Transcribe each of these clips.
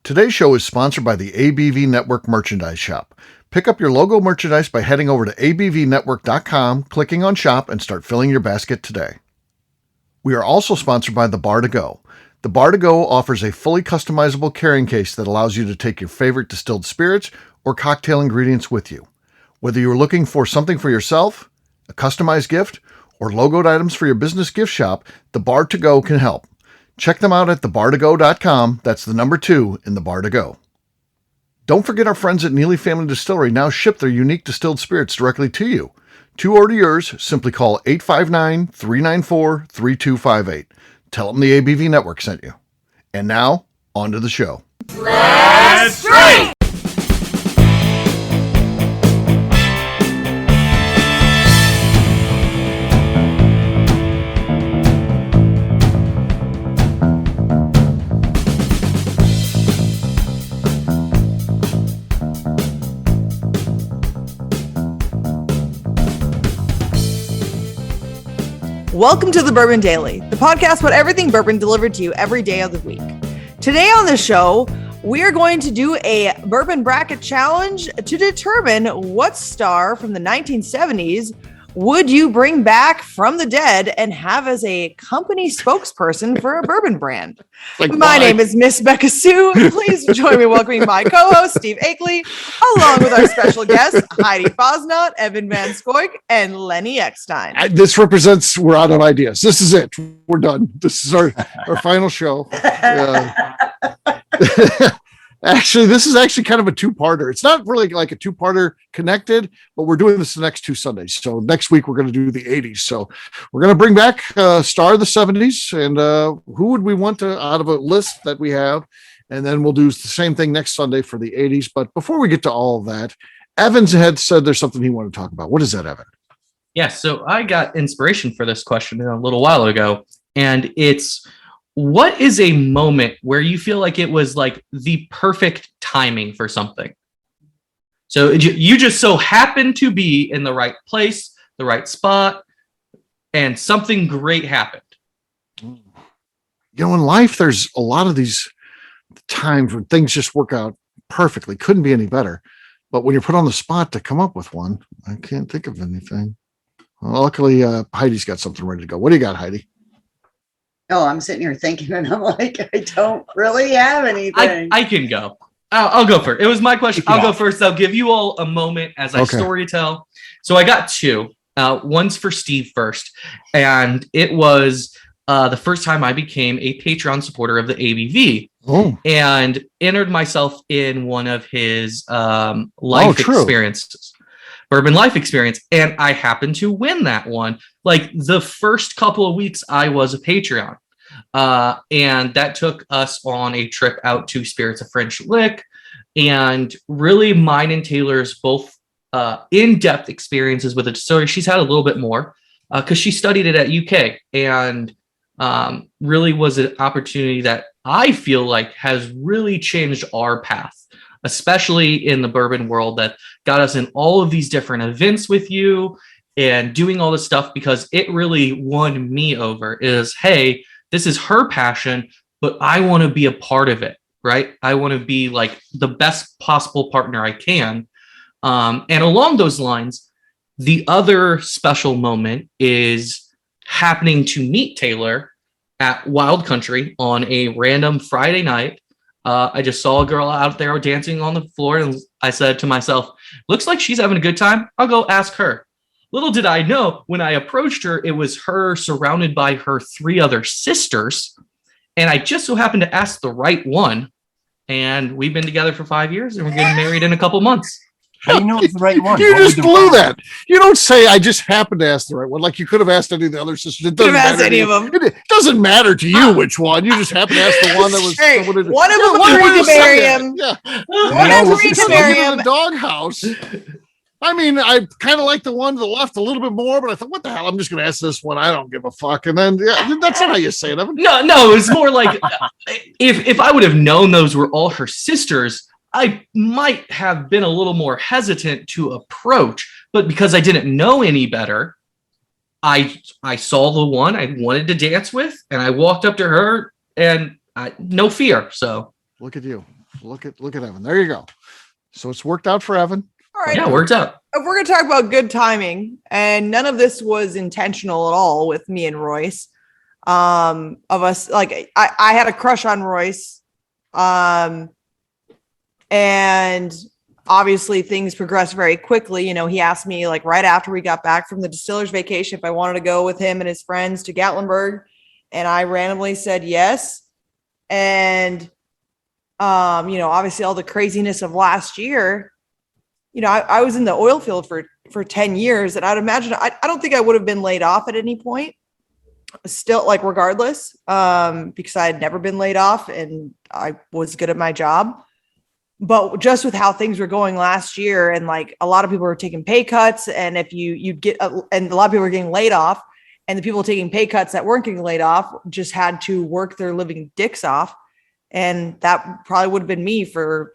Today's show is sponsored by the ABV Network Merchandise Shop. Pick up your logo merchandise by heading over to abvnetwork.com, clicking on Shop, and start filling your basket today. We are also sponsored by the Bar to Go. The Bar to Go offers a fully customizable carrying case that allows you to take your favorite distilled spirits or cocktail ingredients with you. Whether you're looking for something for yourself, a customized gift, or logoed items for your business gift shop, the Bar to Go can help. Check them out at thebar2go.com. That's the number 2 in the Bar to Go. Don't forget our friends at Neely Family Distillery now ship their unique distilled spirits directly to you. To order yours, simply call 859-394-3258. Tell them the ABV Network sent you. And now, on to the show. Let's drink! Welcome to the Bourbon Daily, the podcast about everything bourbon delivered to you every day of the week. Today on the show, we are going to do a bourbon bracket challenge to determine what star from the 1970s would you bring back from the dead and have as a company spokesperson for a bourbon brand. My name is Miss Beka Sue. Please join me welcoming my co-host, Steve Akeley, along with our special guests, Heidi Fosnot, Evan Van Skoik, and Lenny Eckstein. This represents, we're out of ideas. This is it. We're done. This is our final show. Actually, this is actually kind of a two-parter. It's not really like a two-parter connected, but we're doing this the next 2 Sundays. So next week, we're going to do the 80s. So we're going to bring back star of the 70s. And who would we want to out of a list that we have? And then we'll do the same thing next Sunday for the 80s. But before we get to all of that, Evans had said there's something he wanted to talk about. What is that, Evan? Yeah, so I got inspiration for this question a little while ago. And it's, what is a moment where you feel like it was like the perfect timing for something? So you just so happen to be in the right place, the right spot, and something great happened. You know, in life, there's a lot of these times when things just work out perfectly. Couldn't be any better. But when you're put on the spot to come up with one, I can't think of anything. Well, luckily, Heidi's got something ready to go. What do you got, Heidi? Oh, I'm sitting here thinking, and I'm like, I don't really have anything. I can go. I'll go first. It was my question. I'll go first. I'll give you all a moment as I story tell. So I got 2. One's for Steve first. And it was the first time I became a Patreon supporter of the ABV. Oh. And entered myself in one of his life experiences. Bourbon life experience. And I happened to win that one. Like the first couple of weeks I was a Patreon. And that took us on a trip out to Spirits of French Lick. And really mine and Taylor's both in-depth experiences with the distillery. She's had a little bit more because she studied it at UK. And really was an opportunity that I feel like has really changed our path, especially in the bourbon world, that got us in all of these different events with you and doing all this stuff, because it really won me over is, hey, this is her passion, but I want to be a part of it, right? I want to be like the best possible partner I can. And along those lines, the other special moment is happening to meet Taylor at Wild Country on a random Friday night. I just saw a girl out there dancing on the floor, and I said to myself, looks like she's having a good time. I'll go ask her. Little did I know, when I approached her, it was her surrounded by her 3 other sisters. And I just so happened to ask the right one. And we've been together for 5 years, and we're getting married in a couple months. How do you know it's the right one? You just blew that. You don't say, I just happened to ask the right one. Like you could have asked any of the other sisters. It doesn't matter. Any of them. It doesn't matter to you which one. You just happen to ask the one that was. Hey, one of them agreed to marry him. Yeah. One agreed to marry him. The doghouse. I mean, I kind of like the one to the left a little bit more, but I thought, what the hell? I'm just going to ask this one. I don't give a fuck. And then, yeah, that's not how you say it, Evan. No, it's more like if I would have known those were all her sisters, I might have been a little more hesitant to approach. But because I didn't know any better, I saw the one I wanted to dance with, and I walked up to her, and no fear. So Look at you. Look at Evan. There you go. So it's worked out for Evan. All right. Yeah, it worked out. If we're going to talk about good timing, and none of this was intentional at all with me and Royce, of us, like I had a crush on Royce. And obviously things progressed very quickly. You know, he asked me like right after we got back from the Distillers vacation if I wanted to go with him and his friends to Gatlinburg. And I randomly said yes. And, you know, obviously all the craziness of last year, you know, I was in the oil field for 10 years. And I'd imagine, I don't think I would have been laid off at any point. Still, like, regardless, because I had never been laid off and I was good at my job. But just with how things were going last year, and like a lot of people were taking pay cuts, and if you'd get, and a lot of people were getting laid off, and the people taking pay cuts that weren't getting laid off just had to work their living dicks off. And that probably would have been me for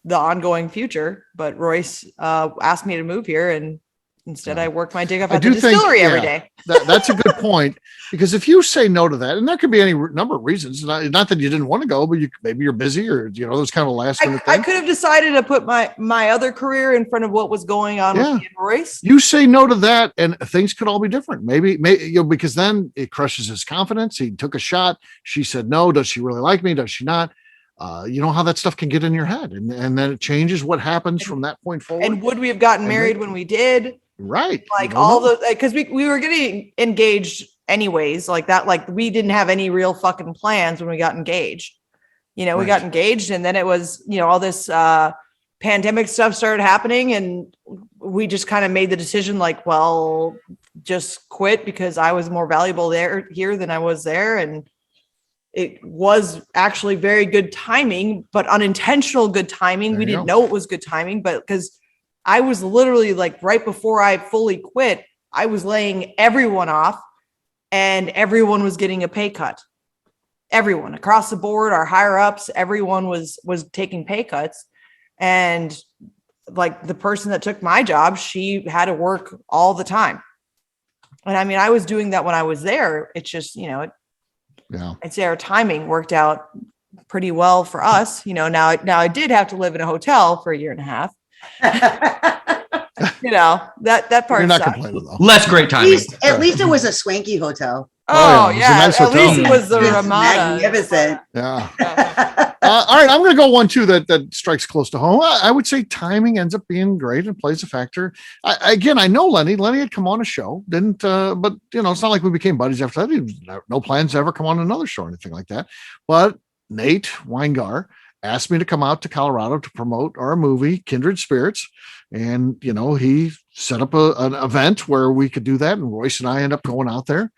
the ongoing future. But Royce asked me to move here, and instead I work my dick up at the distillery every day. That's a good point, because if you say no to that, and there could be any number of reasons, not that you didn't want to go, but maybe you're busy, or, you know, those kind of last minute things. I could have decided to put my other career in front of what was going on with me and Royce. You say no to that and things could all be different. Maybe, you know, because then it crushes his confidence. He took a shot. She said no. Does she really like me? Does she not? You know how that stuff can get in your head, and then it changes what happens from that point forward. And would we have gotten married when we did? Right. Like all the, because we were getting engaged anyways, like that, like we didn't have any real fucking plans when we got engaged. You know, we got engaged, and then it was, you know, all this pandemic stuff started happening, and we just kind of made the decision like, well, just quit, because I was more valuable here than I was there. And it was actually very good timing, but unintentional good timing. We didn't know it was good timing, but because I was literally like right before I fully quit, I was laying everyone off, and everyone was getting a pay cut. Everyone across the board, our higher ups, everyone was taking pay cuts. And like the person that took my job, she had to work all the time. And I mean, I was doing that when I was there. It's just, you know, I'd say our timing worked out pretty well for us. You know, now I did have to live in a hotel for a year and a half. You know, that part. You're not complaining though. Less great timing. At least it was a swanky hotel. Oh yeah, nice at least it was the Ramada. Magnificent. Yeah. All right, I'm going to go one too that strikes close to home. I would say timing ends up being great and plays a factor. Again, I know Lenny. Lenny had come on a show, didn't, but you know, it's not like we became buddies after that. He had no plans to ever come on another show or anything like that. But Nate Weingar asked me to come out to Colorado to promote our movie Kindred Spirits, and you know, he set up an event where we could do that, and Royce and I end up going out there.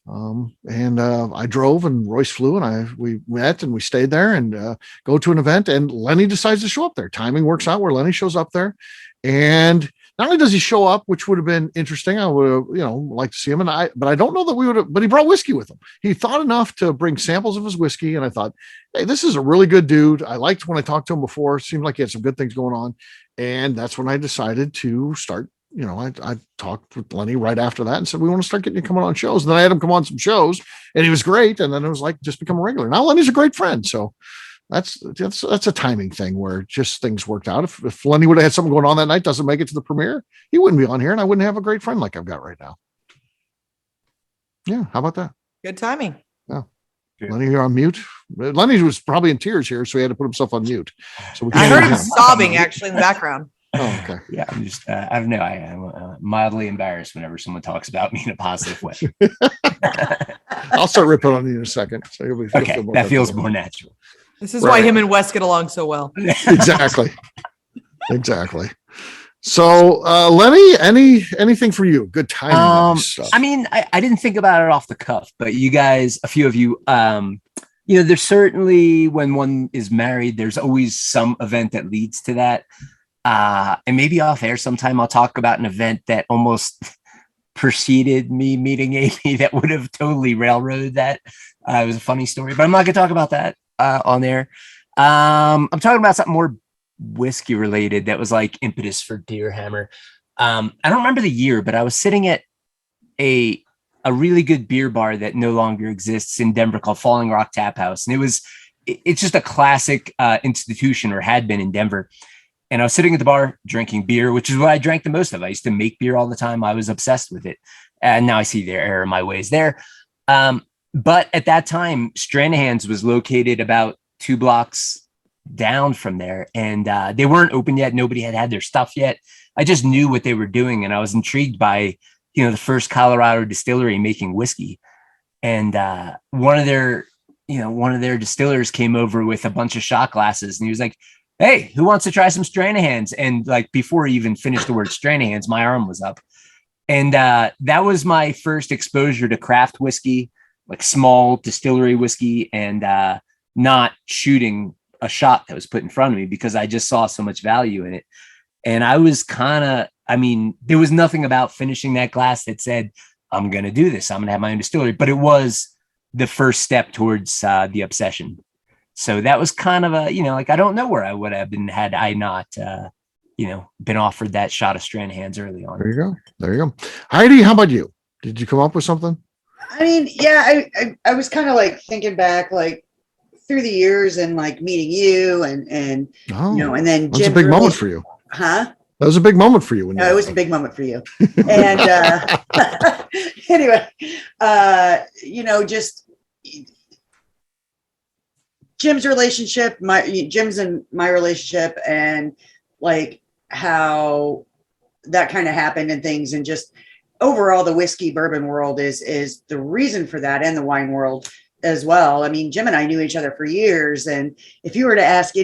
I drove, and Royce flew, and we met, and we stayed there and go to an event, and Lenny decides to show up there. Timing works out where Lenny shows up there, and not only does he show up, which would have been interesting, I would have, you know, liked to see him, but I don't know that we would have, but he brought whiskey with him. He thought enough to bring samples of his whiskey, and I thought, hey, this is a really good dude. I liked when I talked to him before. It seemed like he had some good things going on, and that's when I decided to start. You know, I talked with Lenny right after that and said, we want to start getting you coming on shows. And then I had him come on some shows, and he was great. And then it was like, just become a regular. Now Lenny's a great friend. So that's a timing thing where just things worked out. If Lenny would have had something going on that night, doesn't make it to the premiere, he wouldn't be on here, and I wouldn't have a great friend like I've got right now. Yeah. How about that? Good timing. Yeah. Lenny, you're on mute. Lenny was probably in tears here, so he had to put himself on mute. So I heard him sobbing actually in the background. Oh, okay. Yeah, I'm just, I don't know. I am mildly embarrassed whenever someone talks about me in a positive way. I'll start ripping on you in a second. So okay, that feels more natural. This is why him and Wes get along so well. Exactly. So, Lenny, anything for you? Good timing. I mean, I didn't think about it off the cuff, but you guys, a few of you, you know, there's certainly when one is married, there's always some event that leads to that. And maybe off air sometime I'll talk about an event that almost preceded me meeting Amy that would have totally railroaded that. It was a funny story, but I'm not going to talk about that on air. I'm talking about something more whiskey related that was like impetus for Deer Hammer. I don't remember the year, but I was sitting at a really good beer bar that no longer exists in Denver called Falling Rock Tap House. And it was it's just a classic institution, or had been in Denver. And I was sitting at the bar drinking beer, which is what I drank the most of. I used to make beer all the time. I was obsessed with it. And now I see the error in my ways there. But at that time, Stranahan's was located about 2 blocks down from there. And they weren't open yet. Nobody had their stuff yet. I just knew what they were doing. And I was intrigued by, the first Colorado distillery making whiskey. And one of their distillers came over with a bunch of shot glasses. And he was like, "Hey, who wants to try some Stranahan's?" And like, before he even finished the word Stranahan's, my arm was up. And that was my first exposure to craft whiskey, like small distillery whiskey, and not shooting a shot that was put in front of me, because I just saw so much value in it. And I was there was nothing about finishing that glass that said, I'm going to do this. I'm going to have my own distillery. But it was the first step towards the obsession. So that was kind of a, I don't know where I would have been had I not, been offered that shot of Stranahan's early on. There you go. Heidi, how about you? Did you come up with something? I mean, yeah, I was kind of like thinking back, like through the years, and like meeting you and and then Jim. That's a big moment for you. Huh? That was a big moment for you. No, it was a big moment for you. And anyway, just Jim's relationship, Jim's and my relationship, and like how that kind of happened and things, and just overall the whiskey bourbon world is the reason for that, and the wine world as well. I mean, Jim and I knew each other for years, and if you were to ask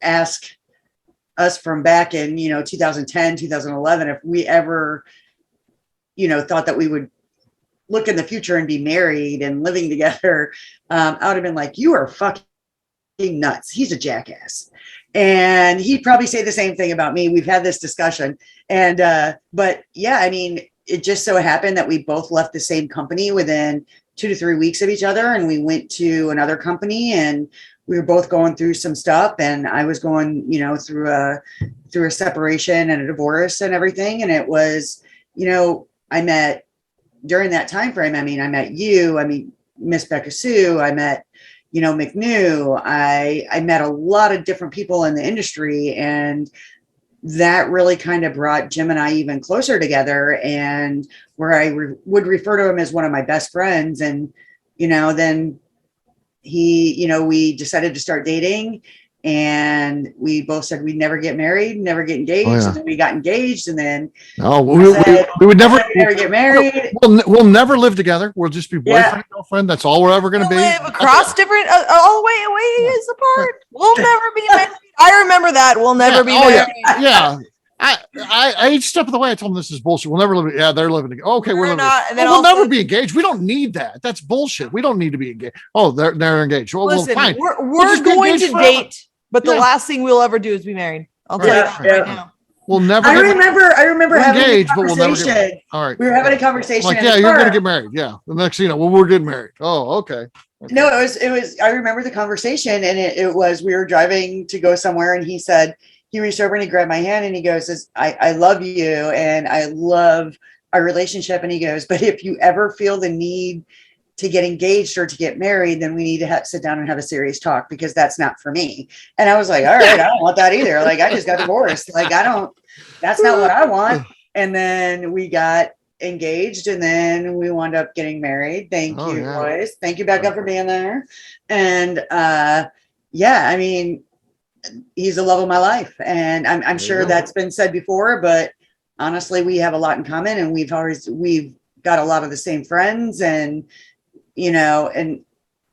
ask us from back in 2010, 2011, if we ever thought that we would look in the future and be married and living together, I would have been like, you are fucking nuts. He's a jackass. And he'd probably say the same thing about me. We've had this discussion. And, but yeah, I mean, it just so happened that we both left the same company within 2 to 3 weeks of each other. And we went to another company, and we were both going through some stuff. And I was going, through a separation and a divorce and everything. And it was, I met during that time frame. I mean, I met you, Miss Beka Sue, I met, McNew. I met a lot of different people in the industry, and that really kind of brought Jim and I even closer together, and where I would refer to him as one of my best friends. And, then he, we decided to start dating, and we both said we'd never get married, never get engaged. And then we got engaged, and then we would never get married. We'll never live together. We'll just be boyfriend and girlfriend. That's all we're ever going to be. Live across different, all the ways apart. We'll never be married. I remember that. We'll never be married. Yeah. I each step of the way I told them this is bullshit. We'll never live. Yeah, they're living together. Okay, we're living. We'll never be engaged. We don't need that. That's bullshit. We don't need to be engaged. Oh, they're engaged. Well, listen, fine. We're going to date, but the last thing we'll ever do is be married. I'll tell you that right now. We'll never. I remember having engaged, a conversation. But we'll never get, all right. We were having a conversation. Like, yeah, you're going to get married. Yeah. The next thing you know, we're getting married. Oh, okay. No, it was. I remember the conversation, and it was, we were driving to go somewhere, and he said, he reached over and he grabbed my hand, and he goes, I love you, and I love our relationship. And he goes, but if you ever feel the need to get engaged or to get married, then we need to sit down and have a serious talk, because that's not for me. And I was like, all right, I don't want that either. Like, I just got divorced. Like, that's not what I want. And then we got engaged, and then we wound up getting married. Thank you, boys. Thank you, Beka, for being there. And I mean, he's the love of my life. And I'm sure that's been said before, but honestly, we have a lot in common, and we've got a lot of the same friends, and and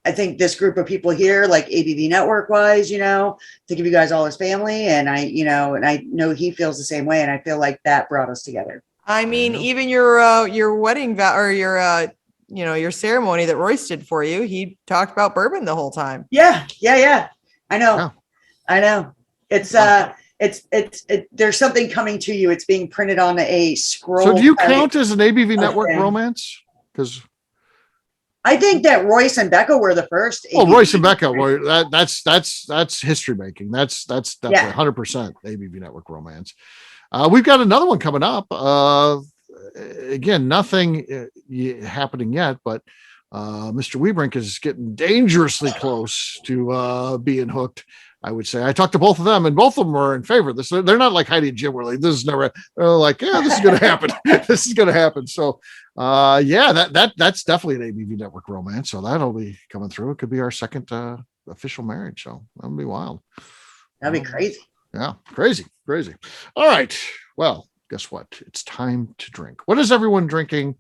I think this group of people here, like ABV network wise, think of you guys all as family. And I know he feels the same way. And I feel like that brought us together. I mean, even your wedding or your ceremony that Royce did for you, he talked about bourbon the whole time. Yeah. I know. It's there's something coming to you. It's being printed on a scroll. So do you count as an ABV network romance? Because I think that Royce and Beka were the first. Well, Royce and Beka were that's history making. That's definitely 100% ABV network romance. We've got another one coming up. Again, nothing happening yet, but Mr. Webrink is getting dangerously close to being hooked, I would say. I talked to both of them, and both of them are in favor of this. They're not like Heidi and Jim were like, this is never, they're like, yeah, this is going to happen. This is going to happen. So, that's definitely an ABV Network romance. So that'll be coming through. It could be our second official marriage. So that'll be wild. That'd be crazy. Yeah, crazy. All right. Well, guess what? It's time to drink. What is everyone drinking?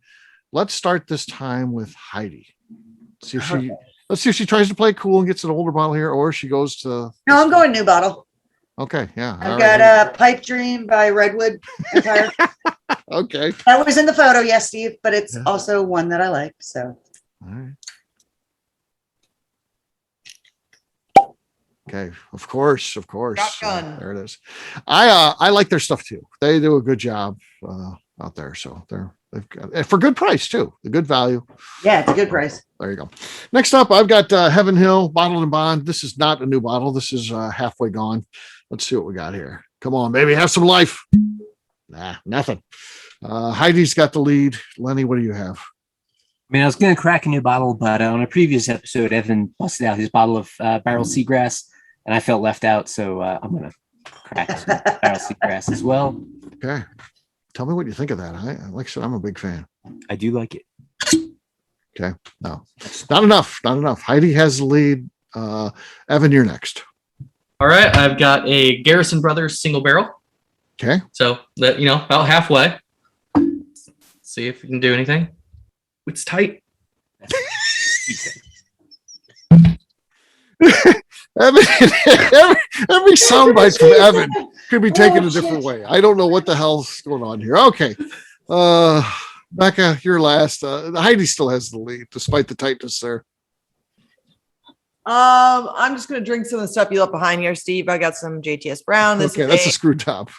Let's start this time with Heidi. Let's see if she tries to play cool and gets an older bottle here, or she goes to. No, I'm going new bottle. Okay, yeah. I've got a Pipe Dream by Redwood Empire. Okay. That was in the photo, yes, Steve, but it's also one that I like. So. All right. Okay, of course. Shotgun. There it is. I like their stuff too. They do a good job out there. So they've got for good price too. The good value. Yeah, it's a good price. There you go. Next up, I've got Heaven Hill Bottled and Bond. This is not a new bottle. This is halfway gone. Let's see what we got here. Come on, baby, have some life. Nah, nothing. Heidi's got the lead. Lenny, what do you have? I mean, I was going to crack a new bottle, but on a previous episode, Evan busted out his bottle of Barrel Seagrass, and I felt left out, so I'm going to crack some Barrel Seagrass as well. Okay. Tell me what you think of that. Like I said, I'm a big fan. I do like it. Okay. No, not enough. Heidi has the lead. Evan, you're next. All right. I've got a Garrison Brothers single barrel. Okay. So that, about halfway. See if we can do anything. It's tight. Every soundbite from Evan could be taken a different way. I don't know what the hell's going on here. Okay. Beka, you're last. Heidi still has the lead despite the tightness there. I'm just gonna drink some of the stuff you left behind here, Steve. I got some JTS Brown. That's a screw top.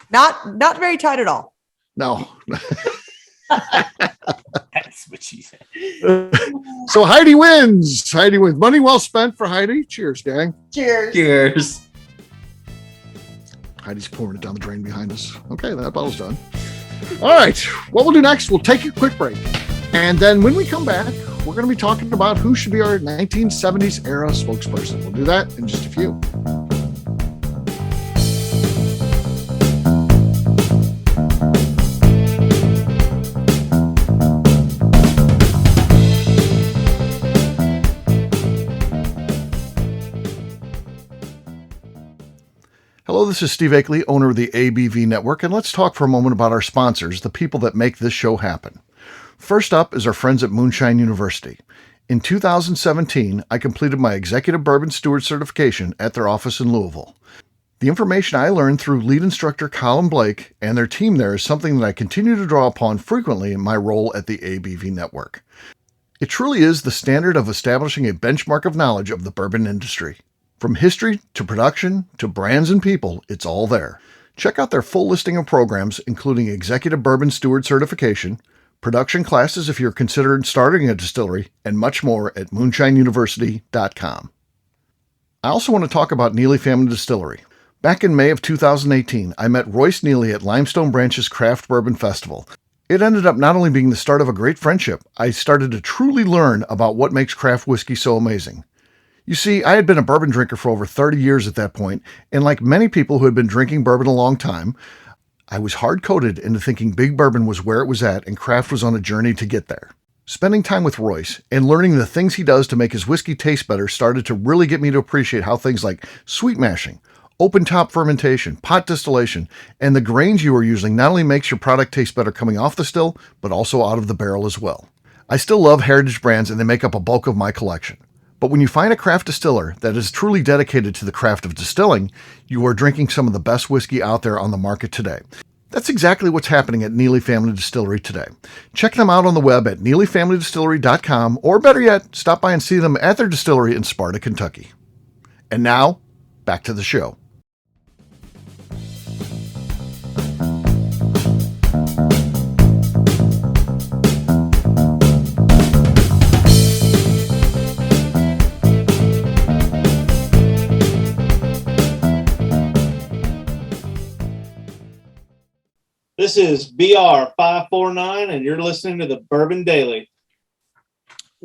Not very tight at all. No. That's what she said. So Heidi wins. Money well spent for Heidi. Cheers, gang. Cheers. Heidi's pouring it down the drain behind us. Okay, that bottle's done. All right. What we'll do next, we'll take a quick break. And then when we come back, we're going to be talking about who should be our 1970s era spokesperson. We'll do that in just a few. Hello, this is Steve Akeley, owner of the ABV Network, and let's talk for a moment about our sponsors, the people that make this show happen. First up is our friends at Moonshine University. In 2017, I completed my Executive Bourbon Steward certification at their office in Louisville. The information I learned through lead instructor Colin Blake and their team there is something that I continue to draw upon frequently in my role at the ABV Network. It truly is the standard of establishing a benchmark of knowledge of the bourbon industry. From history to production to brands and people, it's all there. Check out their full listing of programs, including Executive Bourbon Steward certification, production classes if you're considering starting a distillery, and much more at moonshineuniversity.com. I also want to talk about Neely Family Distillery. Back in May of 2018, I met Royce Neely at Limestone Branch's Craft Bourbon Festival. It ended up not only being the start of a great friendship, I started to truly learn about what makes craft whiskey so amazing. You see, I had been a bourbon drinker for over 30 years at that point, and like many people who had been drinking bourbon a long time, I was hard-coded into thinking big bourbon was where it was at and craft was on a journey to get there. Spending time with Royce and learning the things he does to make his whiskey taste better started to really get me to appreciate how things like sweet mashing, open top fermentation, pot distillation, and the grains you are using not only makes your product taste better coming off the still, but also out of the barrel as well. I still love heritage brands and they make up a bulk of my collection. But when you find a craft distiller that is truly dedicated to the craft of distilling, you are drinking some of the best whiskey out there on the market today. That's exactly what's happening at Neely Family Distillery today. Check them out on the web at neelyfamilydistillery.com, or better yet, stop by and see them at their distillery in Sparta, Kentucky. And now, back to the show. This is BR549, and you're listening to the Bourbon Daily.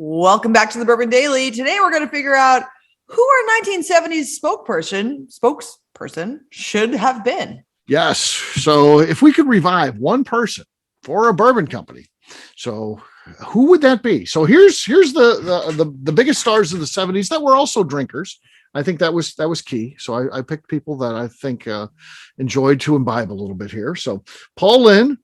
Welcome back to the Bourbon Daily. Today we're going to figure out who our 1970s spokesperson should have been. Yes. So if we could revive one person for a bourbon company, so who would that be? So here's the biggest stars of the 70s that were also drinkers. I think that was key. So I picked people that I think enjoyed to imbibe a little bit here. So Paul Lin,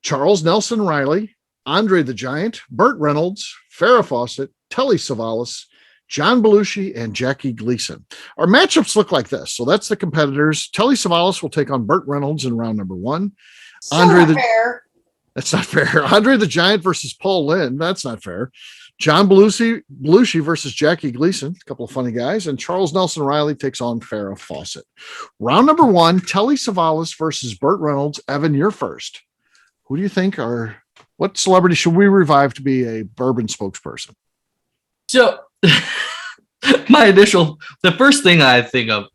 Charles Nelson Riley, Andre the Giant, Burt Reynolds, Farrah Fawcett, Telly Savalas, John Belushi, and Jackie Gleason. Our matchups look like this. So that's the competitors. Telly Savalas will take on Burt Reynolds in round number 1. Fair. That's not fair. Andre the Giant versus Paul Lin. That's not fair. John Belushi versus Jackie Gleason. A couple of funny guys. And Charles Nelson Riley takes on Farrah Fawcett. Round number 1, Telly Savalas versus Burt Reynolds. Evan, you're first. Who do you think what celebrity should we revive to be a bourbon spokesperson? So the first thing I think of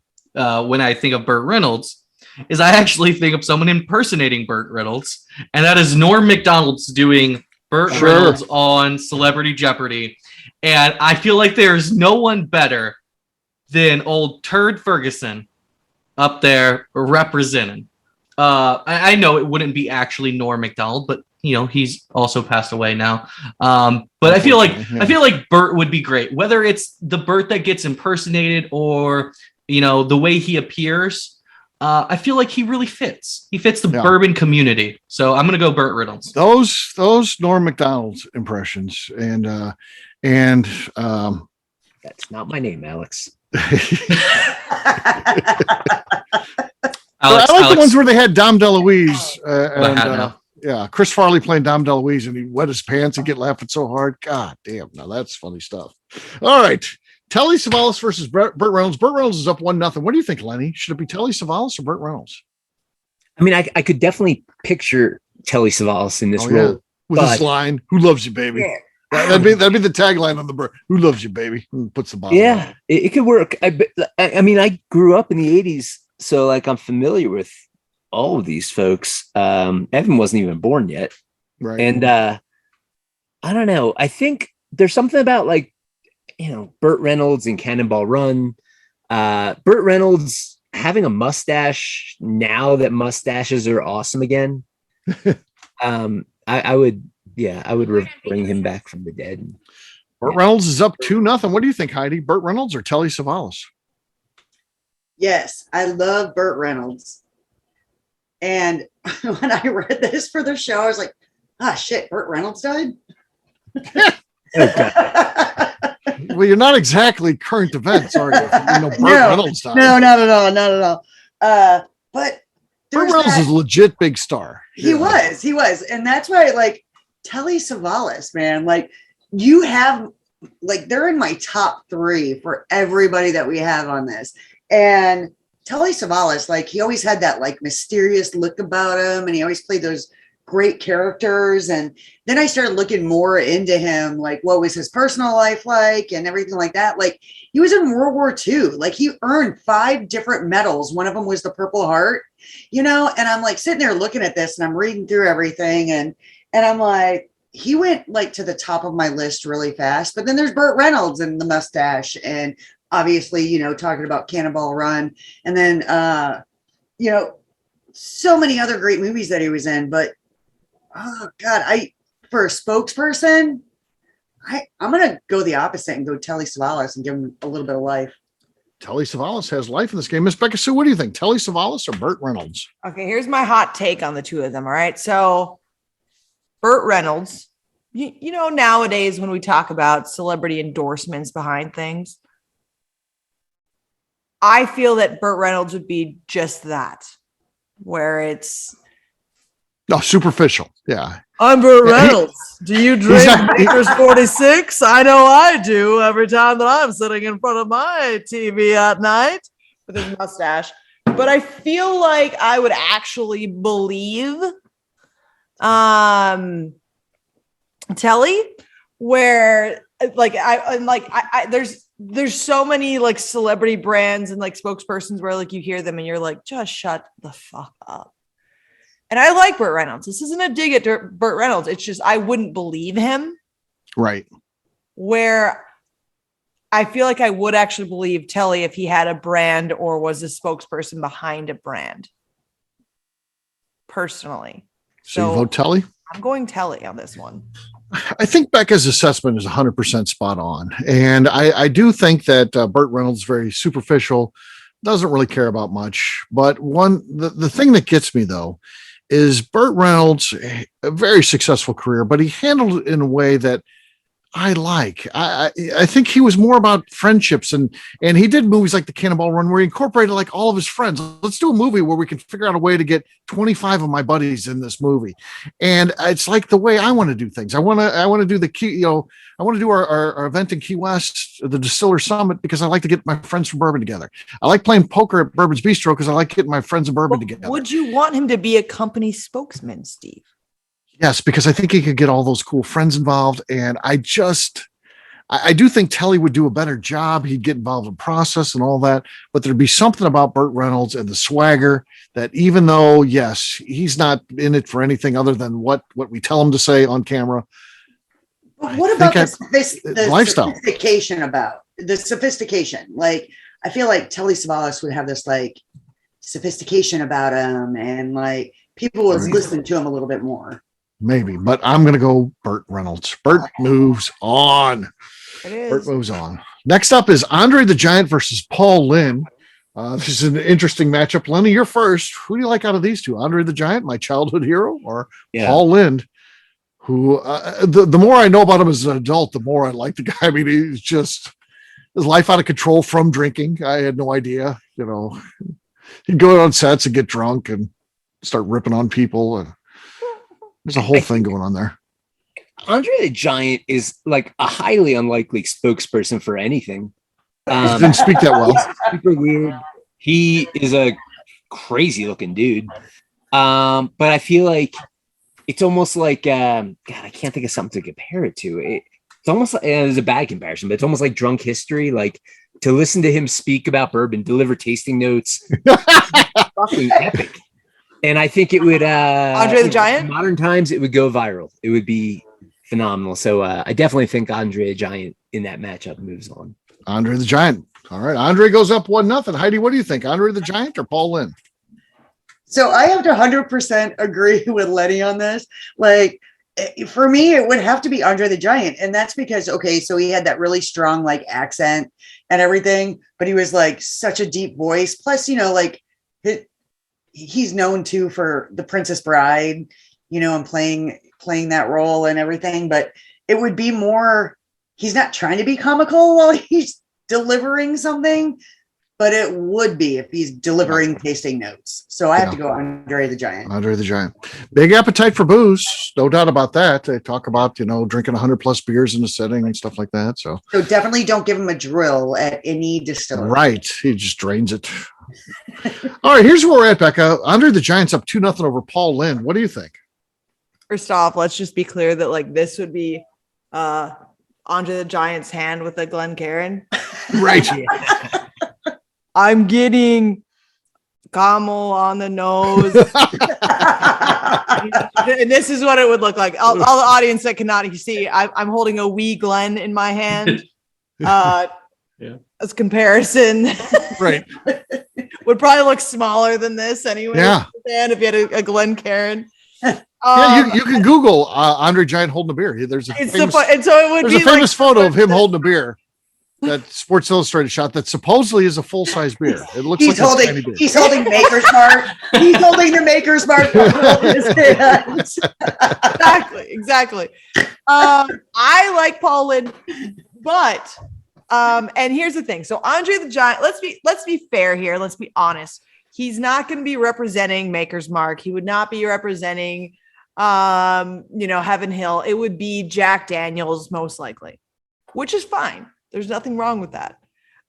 when I think of Burt Reynolds is I actually think of someone impersonating Burt Reynolds, and that is Norm Macdonald's doing Burt Reynolds on Celebrity Jeopardy. And I feel like there's no one better than old Turd Ferguson up there representing. I know it wouldn't be actually Norm Macdonald, but he's also passed away now. But I feel like Burt would be great, whether it's the Burt that gets impersonated or the way he appears. I feel like he really fits. He fits the bourbon community. So I'm gonna go Burt Reynolds. Those Norm Macdonald's impressions and that's not my name, Alex. I like the ones where they had Dom DeLuise Chris Farley playing Dom DeLuise, and he wet his pants and get laughing so hard. God damn, now that's funny stuff. All right, Telly Savalas versus Burt Reynolds. Burt Reynolds is up 1-0. What do you think, Lenny? Should it be Telly Savalas or Burt Reynolds? I mean, I could definitely picture Telly Savalas in this role with this line, "Who loves you, baby?" Yeah. That'd be the tagline on the Burt. "Who loves you, baby?" Puts the bottom. Yeah, it could work. I mean, I grew up in the 80s. So like I'm familiar with all of these folks. Evan wasn't even born yet. Right. And I don't know. I think there's something about Burt Reynolds and Cannonball Run. Burt Reynolds having a mustache now that mustaches are awesome again. I would bring him back from the dead. Burt Reynolds is up 2-0. What do you think, Heidi? Burt Reynolds or Telly Savalas? Yes, I love Burt Reynolds. And when I read this for the show, I was like, shit, Burt Reynolds died? Well, you're not exactly current events, are you? Burt Reynolds died. No, not at all. But Burt Reynolds is a legit big star. He was. And that's why, Telly Savalas, man, you have, they're in my top 3 for everybody that we have on this. And Telly Savalas, he always had that mysterious look about him, and he always played those great characters. And then I started looking more into him, what was his personal life like and everything like that. He was in World War II. He earned 5 different medals. One of them was the Purple Heart, and I'm sitting there looking at this and I'm reading through everything. And I'm like, he went to the top of my list really fast. But then there's Burt Reynolds and the mustache, and obviously, talking about Cannonball Run, and then, so many other great movies that he was in. But, oh God, for a spokesperson, I'm going to go the opposite and go Telly Savalas and give him a little bit of life. Telly Savalas has life in this game. Miss Beka Sue, what do you think? Telly Savalas or Burt Reynolds? Okay, here's my hot take on the two of them. All right. So Burt Reynolds, nowadays when we talk about celebrity endorsements behind things, I feel that Burt Reynolds would be just that, where it's superficial. Yeah. I'm Burt Reynolds. Do you drink Baker's 46? I know I do every time that I'm sitting in front of my TV at night with his mustache. But I feel like I would actually believe Telly, where there's so many celebrity brands and spokespersons where you hear them and you're like, just shut the fuck up. And I like Burt Reynolds. This isn't a dig at Burt Reynolds. It's just I wouldn't believe him. Right. where I feel like I would actually believe Telly if he had a brand or was a spokesperson behind a brand. Personally. So you vote Telly? I'm going Telly on this one. I think Beka's assessment is 100% spot on. And I do think that Burt Reynolds is very superficial, doesn't really care about much. But the thing that gets me, though, is Burt Reynolds, a very successful career, but he handled it in a way that I like. I think he was more about friendships, and he did movies like The Cannonball Run where he incorporated like all of his friends. Let's do a movie where we can figure out a way to get 25 of my buddies in this movie, and it's like the way I want to do things. I want to do I want to do our event in Key West, the Distillery Summit, because I like to get my friends from Bourbon together. I like playing poker at Bourbon's Bistro because I like getting my friends in Bourbon together. Would you want him to be a company spokesman, Steve? Yes, because I think he could get all those cool friends involved. And I do think Telly would do a better job. He'd get involved in process and all that. But there'd be something about Burt Reynolds and the swagger that even though, yes, he's not in it for anything other than what we tell him to say on camera. But what about the lifestyle? The sophistication. Like, I feel like Telly Savalas would have this like sophistication about him, and like people would listen to him a little bit more. Maybe, but I'm going to go Burt Reynolds. Burt moves on. It is. Burt moves on. Next up is Andre the Giant versus Paul Lin. This is an interesting matchup. Lenny, you're first. Who do you like out of these two? Andre the Giant, my childhood hero, or Paul Lin, who the more I know about him as an adult, the more I like the guy. I mean, he's just his life out of control from drinking. I had no idea. He'd go on sets and get drunk and start ripping on people, and there's a whole thing going on there. Andre the Giant is like a highly unlikely spokesperson for anything. He didn't speak that well. Super weird. He is a crazy looking dude. But I feel like it's almost like God, I can't think of something to compare it to. It's almost like it was a bad comparison, but it's almost like drunk history. Like to listen to him speak about bourbon, deliver tasting notes, fucking epic. And I think it would Andre the Giant? In modern times, it would go viral. It would be phenomenal. So I definitely think Andre the Giant in that matchup moves on. Andre the Giant. All right. Andre goes up 1-0. Heidi, what do you think? Andre the Giant or Paul Lin? So I have to 100% agree with Lenny on this. Like, for me, it would have to be Andre the Giant. And that's because, okay, so he had that really strong like accent and everything, but he was like such a deep voice. Plus, like he's known too for The Princess Bride, and playing that role and everything, but it would be more, he's not trying to be comical while he's delivering something, but it would be if he's delivering tasting notes. So I have to go Andre the Giant. Andre the Giant. Big appetite for booze. No doubt about that. They talk about, drinking 100 plus beers in a sitting and stuff like that. So definitely don't give him a drill at any distillery. Right. He just drains it. All right, here's where we're at, Beka. Andre the Giant's up 2-0 over Paul Lin. What do you think? First off, let's just be clear that like this would be Andre the Giant's hand with a Glencairn. Right. I'm getting caramel on the nose. And this is what it would look like. All the audience that cannot see, I'm holding a wee Glen in my hand. As comparison. Right. Would probably look smaller than this anyway. Yeah. And if you had a Glencairn. You can Google Andre Giant holding a beer. There's a famous photo of him holding a beer that Sports Illustrated shot that supposedly is a full-size beer. It looks he's like holding, a tiny beer. He's holding Maker's Mark. He's holding the Maker's Mark. Exactly. I like Paul Lin, but and here's the thing. So Andre the Giant, let's be fair here. Let's be honest. He's not going to be representing Maker's Mark. He would not be representing Heaven Hill. It would be Jack Daniels most likely, which is fine. There's nothing wrong with that.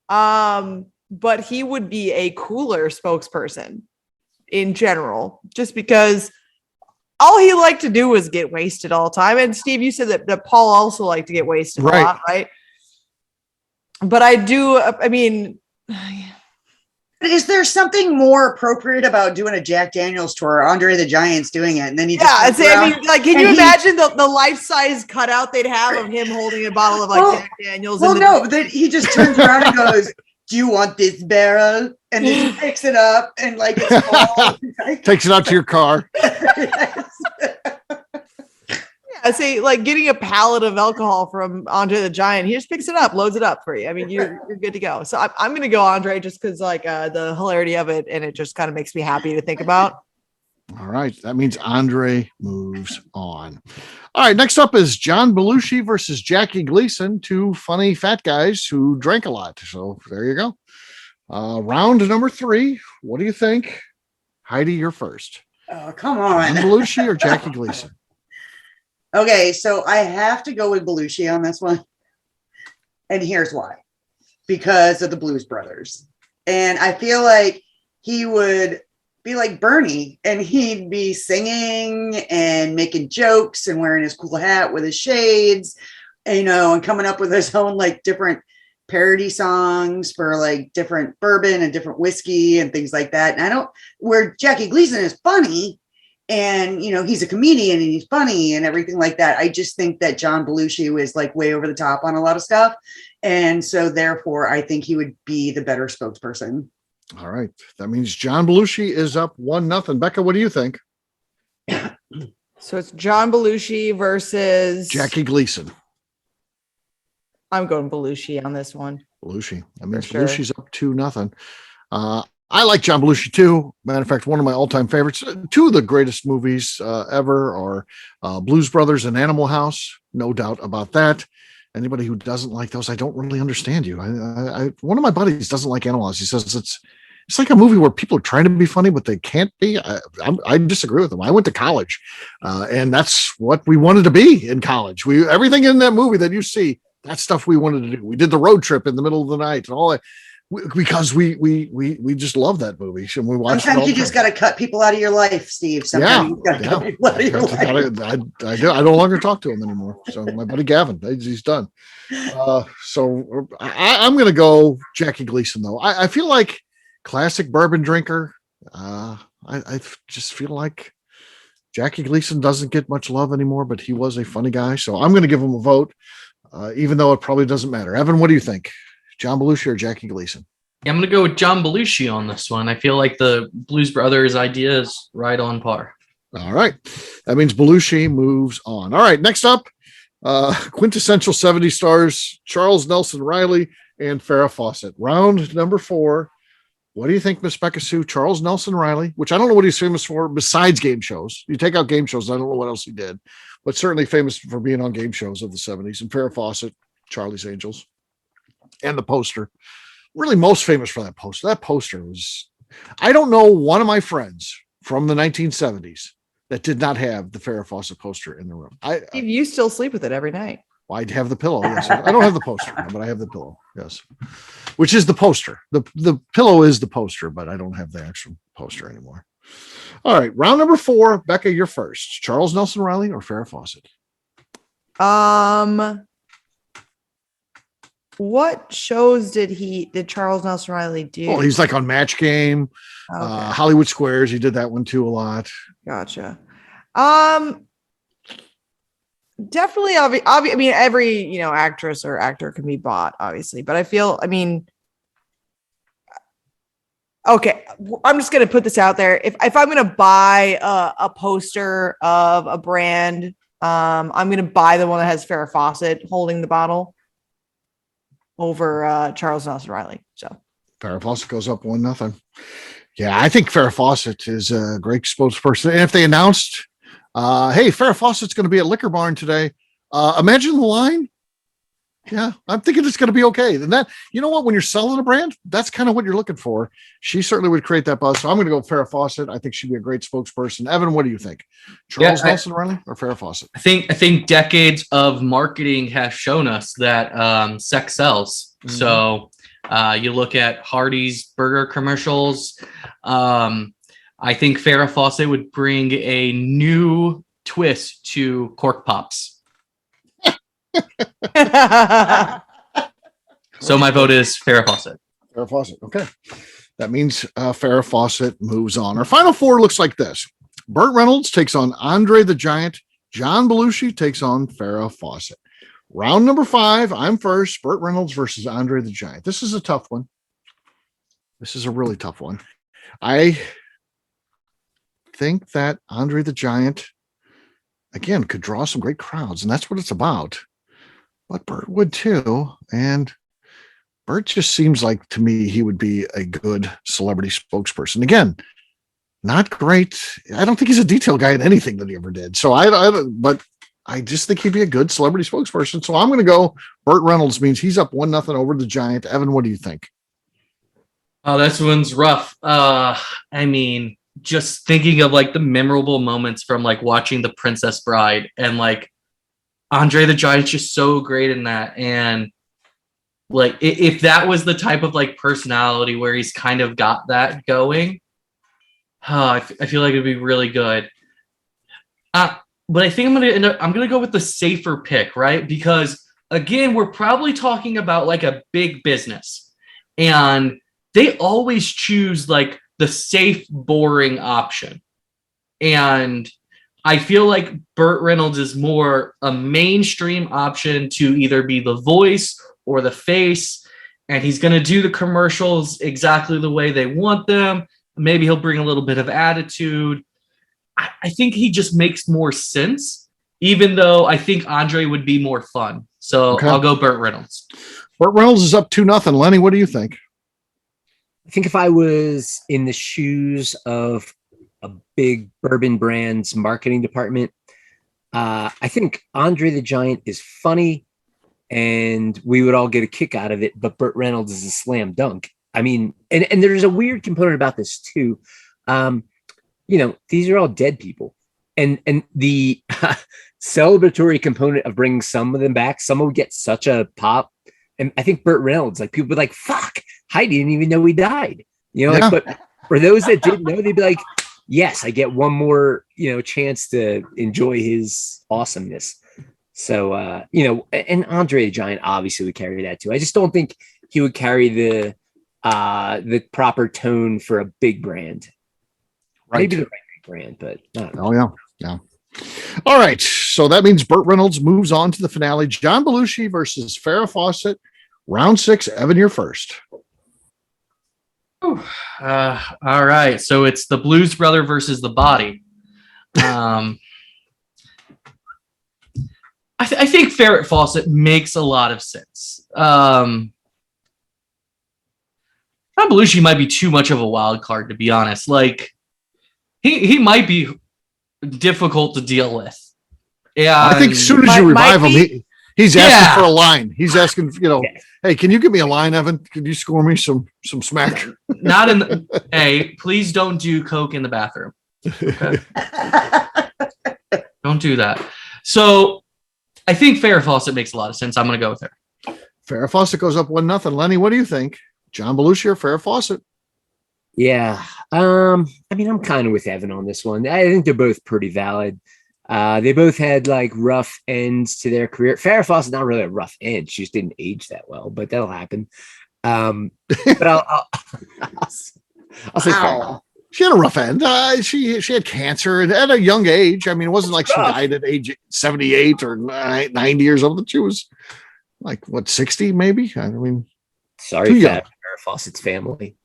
But he would be a cooler spokesperson in general, just because all he liked to do was get wasted all the time. And Steve, you said that Paul also liked to get wasted a lot, right? But Is there something more appropriate about doing a Jack Daniels tour? Andre the Giant's doing it, and then he just can you imagine the life-size cutout they'd have of him holding a bottle of Jack Daniels? Well, no, that he just turns around and goes, "Do you want this barrel?" And then he picks it up and it's full. Takes it out to your car. Yes. I say getting a pallet of alcohol from Andre the Giant. He just picks it up, loads it up for you. I mean, you're good to go. So I'm going to go Andre just because the hilarity of it, and it just kind of makes me happy to think about. All right, that means Andre moves on. All right, next up is John Belushi versus Jackie Gleason, two funny fat guys who drank a lot. So there you go. Round number 3. What do you think? Heidi, you're first. Oh, come on. John Belushi or Jackie Gleason? Okay, so I have to go with Belushi on this one. And here's why. Because of the Blues Brothers. And I feel like he would be like Bernie, and he'd be singing and making jokes and wearing his cool hat with his shades, and coming up with his own different parody songs for different bourbon and different whiskey and things like that. And where Jackie Gleason is funny, and he's a comedian and he's funny and everything like that. I just think that John Belushi was way over the top on a lot of stuff, and so therefore I think he would be the better spokesperson. All right, that means John Belushi is up 1-0. Beka, what do you think? So it's John Belushi versus Jackie Gleason. I'm going Belushi on this one. Belushi. That means sure. Belushi's up 2-0. I like John Belushi too. Matter of fact, one of my all-time favorites. Two of the greatest movies ever are Blues Brothers and Animal House. No doubt about that. Anybody who doesn't like those, I don't really understand you. One of my buddies doesn't like Animal House. He says it's like a movie where people are trying to be funny, but they can't be. I disagree with him. I went to college, and that's what we wanted to be in college. Everything in that movie that you see, that's stuff we wanted to do. We did the road trip in the middle of the night and all that. Because we just love that movie. And we watched Sometimes you just got to cut people out of your life, Steve. Sometimes you got to cut people out of your life. I no longer talk to him anymore. So my buddy Gavin, he's done. So I'm going to go Jackie Gleason, though. I feel like classic bourbon drinker. I just feel like Jackie Gleason doesn't get much love anymore, but he was a funny guy. So I'm going to give him a vote, even though it probably doesn't matter. Evan, what do you think? John Belushi or Jackie Gleason? Yeah, I'm going to go with John Belushi on this one. I feel like the Blues Brothers idea is right on par. All right. That means Belushi moves on. All right. Next up, quintessential 70s stars, Charles Nelson Riley and Farrah Fawcett. Round number 4. What do you think, Miss Beka Sue? Charles Nelson Riley, which I don't know what he's famous for besides game shows. You take out game shows, I don't know what else he did, but certainly famous for being on game shows of the 70s. And Farrah Fawcett, Charlie's Angels. And the poster, really most famous for that poster. That poster was, I don't know one of my friends from the 1970s that did not have the Farrah Fawcett poster in the room. You still sleep with it every night. I'd have the pillow. Yes, I don't have the poster, but I have the pillow. Yes, which is the poster. The pillow is the poster, but I don't have the actual poster anymore. All right, round number 4. Beka, you're first. Charles Nelson Riley or Farrah Fawcett? What shows did Charles Nelson Riley do? Well, he's on Match Game, okay. Hollywood Squares. He did that one too a lot. Gotcha. Definitely. I mean, every actress or actor can be bought, obviously, but okay. I'm just gonna put this out there. If I'm gonna buy a poster of a brand, I'm gonna buy the one that has Farrah Fawcett holding the bottle over Charles Nelson Riley. So Farrah Fawcett goes up 1-0. Yeah, I think Farrah Fawcett is a great spokesperson. And if they announced, hey, Farrah Fawcett's going to be at Liquor Barn today, imagine the line. Yeah, I'm thinking it's going to be okay. Then that, you know what, when you're selling a brand, that's kind of what you're looking for. She certainly would create that buzz. So I'm going to go Farrah Fawcett. I think she'd be a great spokesperson. Evan, what do you think? Charles Nelson Riley or Farrah Fawcett? I think decades of marketing has shown us that sex sells. Mm-hmm. So you look at Hardee's burger commercials. I think Farrah Fawcett would bring a new twist to cork pops. Uh, So my vote is Farrah Fawcett. Farrah Fawcett. Okay. That means Farrah Fawcett moves on. Our final four looks like this. Burt Reynolds takes on Andre the Giant. John Belushi takes on Farrah Fawcett. Round number 5, I'm first. Burt Reynolds versus Andre the Giant. This is a tough one. This is a really tough one. I think that Andre the Giant, again, could draw some great crowds, and that's what it's about. But Burt would too. And Burt just seems like, to me, he would be a good celebrity spokesperson. Again, not great. I don't think he's a detail guy in anything that he ever did. So but I just think he'd be a good celebrity spokesperson. So I'm going to go Burt Reynolds. Means he's up 1-0 over the Giant. Evan, what do you think? Oh, this one's rough. I mean, just thinking of like the memorable moments from like watching The Princess Bride, and like Andre the Giant's just so great in that. And like, if that was the type of like personality where he's kind of got that going, I feel like it'd be really good. But I think I'm gonna go with the safer pick, right? Because again, we're probably talking about like a big business, and they always choose like the safe, boring option. And I feel like Burt Reynolds is more a mainstream option to either be the voice or the face, and he's gonna do the commercials exactly the way they want them. Maybe he'll bring a little bit of attitude. I think he just makes more sense, even though I think Andre would be more fun. So okay. I'll go Burt Reynolds. Burt Reynolds is up 2-0. Lenny, what do you think? I think if I was in the shoes of a big bourbon brand's marketing department, I think Andre the Giant is funny and we would all get a kick out of it, but Burt Reynolds is a slam dunk. I mean, and there's a weird component about this too. These are all dead people, and the celebratory component of bringing some of them back, some would get such a pop. And I think Burt Reynolds, like, people would be like, fuck, Heidi didn't even know he died. But for those that didn't know, they'd be like, yes, I get one more, chance to enjoy his awesomeness. So, and Andre the Giant obviously would carry that too. I just don't think he would carry the proper tone for a big brand. Right. Maybe the right brand, but I don't know. Oh, yeah. All right. So that means Burt Reynolds moves on to the finale. John Belushi versus Farrah Fawcett. Round 6. Evan, you're first. All right. So it's the Blues Brother versus the Body. I think Farrah Fawcett makes a lot of sense. John Belushi might be too much of a wild card, to be honest. Like, he might be difficult to deal with. Yeah, I think as soon as you revive him, he's asking for a line. He's asking, hey, can you give me a line, Evan? Can you score me some smack? Not in the, hey, please don't do coke in the bathroom. Okay? Don't do that. So I think Farrah Fawcett makes a lot of sense. I'm going to go with her. Farrah Fawcett goes up 1-0. Lenny, what do you think? John Belushi or Farrah Fawcett? Yeah. I'm kind of with Evan on this one. I think they're both pretty valid. They both had like rough ends to their career. Farrah Fawcett, not really a rough end. She just didn't age that well, but that'll happen. But I'll say Farrah. She had a rough end. She had cancer and at a young age. I mean, it wasn't like she died at age 78 or 90 years old. She was like, 60 maybe? I mean, sorry for that, Farrah Fawcett's family.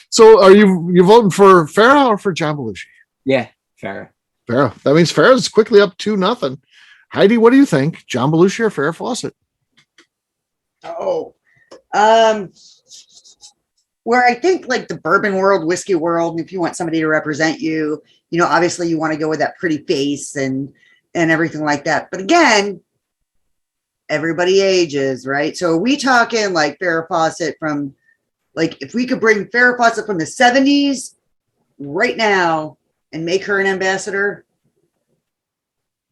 So are you voting for Farrah or for John Belushi? Yeah, Farrah. That means Farrah's quickly up 2-0. Heidi, what do you think? John Belushi or Farrah Fawcett? Where I think like the bourbon world, whiskey world, if you want somebody to represent you, obviously you want to go with that pretty face and everything like that. But again, everybody ages, right? So are we talking like Farrah Fawcett from, like, if we could bring Farrah Fawcett from the 70s right now and make her an ambassador?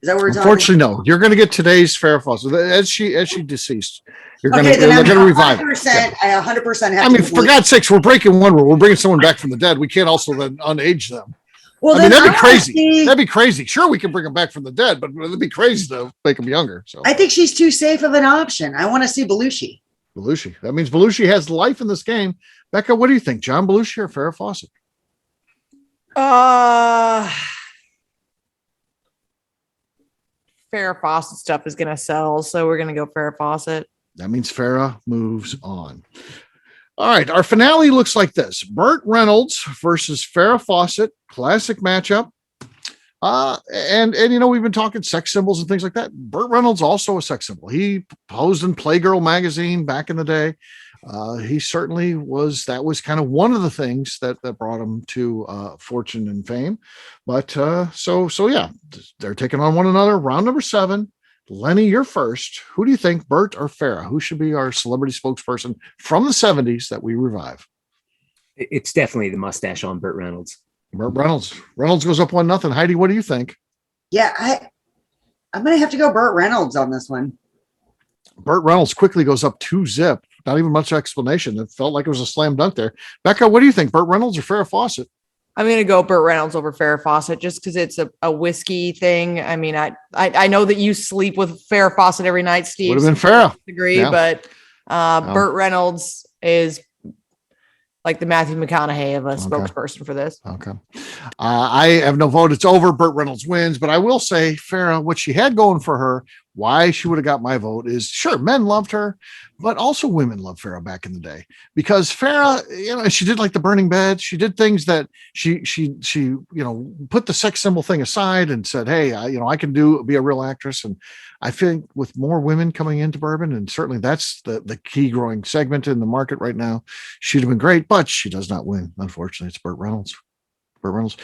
Is that what we're talking? Unfortunately, no. You're going to get today's Farrah Fawcett as she deceased. You're going to revive it. Yeah. I 100% have. I mean, for God's sakes, we're breaking one rule. We're bringing someone back from the dead. We can't also then unage them. Well, I mean, that'd be crazy. That'd be crazy. Sure, we can bring them back from the dead, but it'd be crazy to make them younger. So I think she's too safe of an option. I want to see Belushi. Belushi. That means Belushi has life in this game. Beka, what do you think? John Belushi or Farrah Fawcett? Farrah Fawcett stuff is going to sell, so we're going to go Farrah Fawcett. That means Farrah moves on. All right, our finale looks like this. Burt Reynolds versus Farrah Fawcett. Classic matchup. And we've been talking sex symbols and things like that. Burt Reynolds also a sex symbol. He posed in Playgirl magazine back in the day. He certainly was. That was kind of one of the things that brought him to fortune and fame. But so yeah, they're taking on one another. Round number 7. Lenny, you're first. Who do you think, Bert or Farrah? Who should be our celebrity spokesperson from the 70s that we revive? It's definitely the mustache on Burt Reynolds. Burt Reynolds. Reynolds goes up 1-0. Heidi, what do you think? Yeah, I'm going to have to go Burt Reynolds on this one. Burt Reynolds quickly goes up 2-0. Not even much explanation. It felt like it was a slam dunk there. Beka, what do you think, Burt Reynolds or Farrah Fawcett? I'm going to go Burt Reynolds over Farrah Fawcett just because it's a whiskey thing. I mean, I know that you sleep with Farrah Fawcett every night, Steve. Would have been Farrah. Agree, yeah. But Burt Reynolds is like the Matthew McConaughey of a spokesperson for this. Okay. I have no vote. It's over. Burt Reynolds wins. But I will say, Farrah, what she had going for her, why she would have got my vote is, sure, men loved her, but also women loved Farrah back in the day. Because Farrah, she did like the burning bed. She did things that she put the sex symbol thing aside and said, hey, I can be a real actress. And I think with more women coming into bourbon, and certainly that's the key growing segment in the market right now, she'd have been great, but she does not win. Unfortunately, it's Burt Reynolds. Burt Reynolds.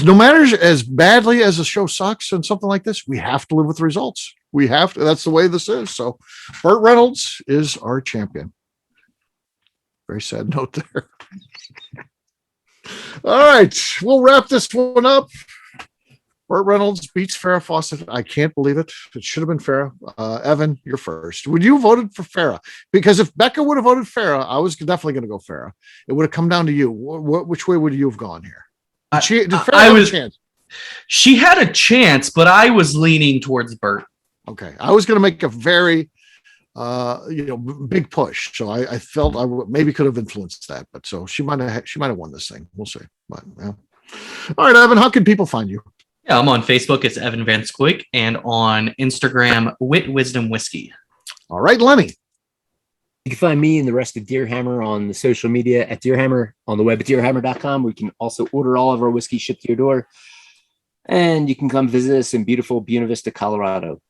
No matter as badly as the show sucks and something like this, we have to live with the results. We have to. That's the way this is. So Burt Reynolds is our champion. Very sad note there. All right. We'll wrap this one up. Burt Reynolds beats Farrah Fawcett. I can't believe it. It should have been Farrah. Evan, you're first. Would you have voted for Farrah? Because if Beka would have voted Farrah, I was definitely going to go Farrah. It would have come down to you. Which way would you have gone here? Did Farrah have a chance? She had a chance, but I was leaning towards Bert. Okay. I was going to make a very, big push. So I felt I maybe could have influenced that, but so she might have won this thing. We'll see. But yeah. All right, Evan, how can people find you? Yeah, I'm on Facebook. It's Evan Van Squik, and on Instagram, Wit Wisdom Whiskey. All right, Lenny. You can find me and the rest of Deerhammer on the social media at Deerhammer, on the web at deerhammer.com. We can also order all of our whiskey shipped to your door. And you can come visit us in beautiful Buena Vista, Colorado.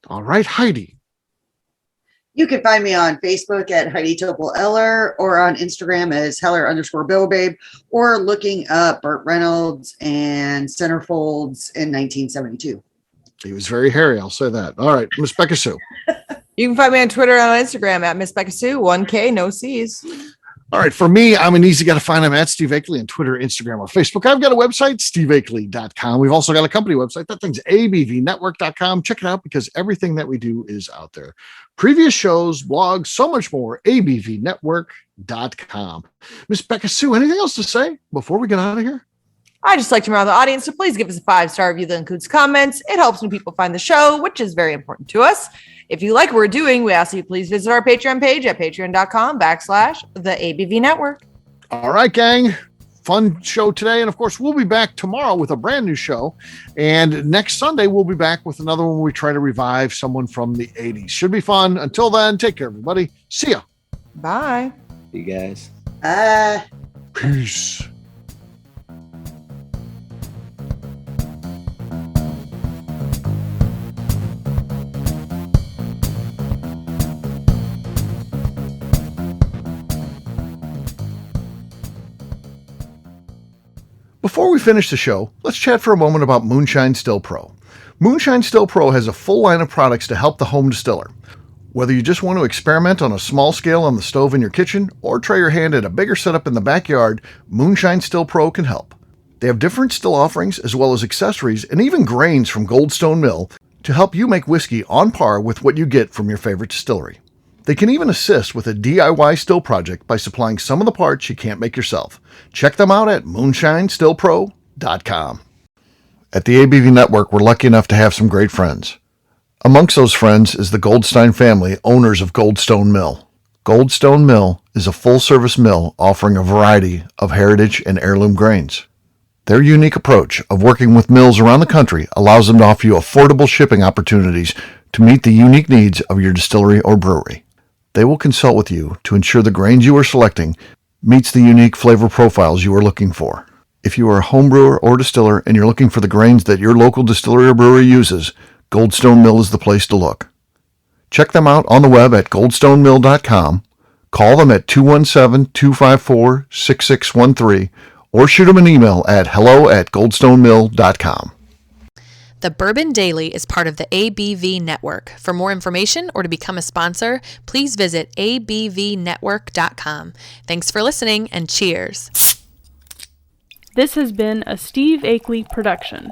All right, Heidi. You can find me on Facebook at Heidi Topol Eller, or on Instagram as Heller_BillBabe, or looking up Burt Reynolds and Centerfolds in 1972. He was very hairy, I'll say that. All right, Miss Beka Sue. You can find me on Twitter and on Instagram at Miss Beka Sue, 1K, no C's. All right, for me, I'm an easy guy to find. I'm at Steve Akeley on Twitter, Instagram, or Facebook. I've got a website, steveakeley.com. We've also got a company website. That thing's abvnetwork.com. Check it out because everything that we do is out there. Previous shows, blogs, so much more, abvnetwork.com. Miss Beka Sue, anything else to say before we get out of here? I just like to remind the audience to please give us a 5-star review that includes comments. It helps when people find the show, which is very important to us. If you like what we're doing, we ask that you please visit our Patreon page at patreon.com/the ABV Network. All right, gang. Fun show today. And of course, we'll be back tomorrow with a brand new show. And next Sunday, we'll be back with another one where we try to revive someone from the 80s. Should be fun. Until then, take care, everybody. See ya. Bye. See you guys. Peace. Before we finish the show, let's chat for a moment about Moonshine Still Pro. Moonshine Still Pro has a full line of products to help the home distiller. Whether you just want to experiment on a small scale on the stove in your kitchen or try your hand at a bigger setup in the backyard, Moonshine Still Pro can help. They have different still offerings as well as accessories and even grains from Goldstone Mill to help you make whiskey on par with what you get from your favorite distillery. They can even assist with a DIY still project by supplying some of the parts you can't make yourself. Check them out at moonshinestillpro.com. At the ABV Network, we're lucky enough to have some great friends. Amongst those friends is the Goldstein family, owners of Goldstone Mill. Goldstone Mill is a full-service mill offering a variety of heritage and heirloom grains. Their unique approach of working with mills around the country allows them to offer you affordable shipping opportunities to meet the unique needs of your distillery or brewery. They will consult with you to ensure the grains you are selecting meets the unique flavor profiles you are looking for. If you are a home brewer or distiller and you're looking for the grains that your local distillery or brewery uses, Goldstone Mill is the place to look. Check them out on the web at goldstonemill.com, call them at 217-254-6613, or shoot them an email at hello@goldstonemill.com. The Bourbon Daily is part of the ABV Network. For more information or to become a sponsor, please visit abvnetwork.com. Thanks for listening and cheers. This has been a Steve Akeley production.